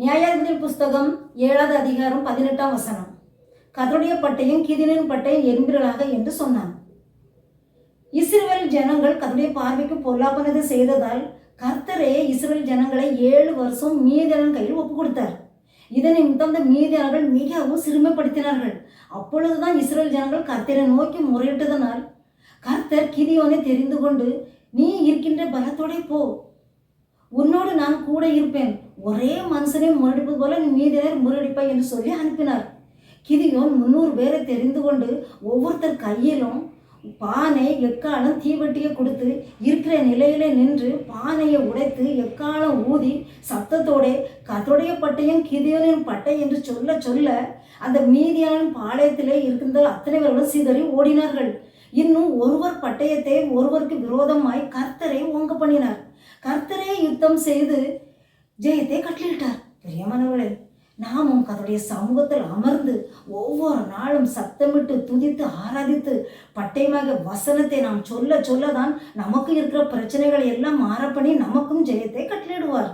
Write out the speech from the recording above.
நியாயாதிபதி புஸ்தகம் 7வது அதிகாரம் 18ஆம் வசனம். கர்த்தருடைய பட்டயம் கிதியோனின் பட்டயம் எறும்பிரலாக என்று சொன்னான். இஸ்ரவேல் ஜனங்கள் கர்த்தருடைய பார்வைக்கு பொல்லாப்பனது செய்ததால் கர்த்தரே இஸ்ரவேல் ஜனங்களை 7 வருஷம் மீதியானின் கையில் ஒப்பு கொடுத்தார். இதன் நிமித்தம் அந்த மீதியானர்கள் மிகவும் சிறுமைப்படுத்தினார்கள். அப்பொழுதுதான் இஸ்ரவேல் ஜனங்கள் கர்த்தரை நோக்கி முறையிட்டதனால் கர்த்தர் கிதியோனை தெரிந்து கொண்டு, நீ இருக்கின்ற பலத்தோட போ, உன்னோடு நான் கூட இருப்பேன், ஒரே மனுஷனை முரடிப்பது போல நீ மீதியானர் முரடிப்பாய் என்று சொல்லி அனுப்பினார். கிதியோன் 300 பேரை தெரிந்து கொண்டு ஒவ்வொருத்தர் கையிலும் பானை எக்காலம் தீவட்டியை கொடுத்து இருக்கிற நிலையில நின்று பானையை உடைத்து எக்காலம் ஊதி சத்தத்தோட கர்த்தருடைய பட்டயம் கிதியோனின் பட்டை என்று சொல்ல சொல்ல அந்த மீதியானின் பாளையத்திலே இருக்கின்ற அத்தனை பேர்களும் சிதறி ஓடினார்கள். இன்னும் ஒருவர் பட்டயத்தை ஒருவருக்கு விரோதமாய் கர்த்தரை ஓங்க பண்ணினார். கர்த்தரே யுத்தம் செய்து ஜெயத்தை கட்டளிட்டார். பிரியமானவர்களே, நாமும் கர்த்தருடைய சமூகத்தில் அமர்ந்து ஒவ்வொரு நாளும் சத்தமிட்டு துதித்து ஆராதித்து பட்டயமாக வசனத்தை நாம் சொல்ல சொல்லதான் நமக்கு இருக்கிற பிரச்சனைகளை எல்லாம் மாற பண்ணி நமக்கும் ஜெயத்தை கட்டளிடுவார்.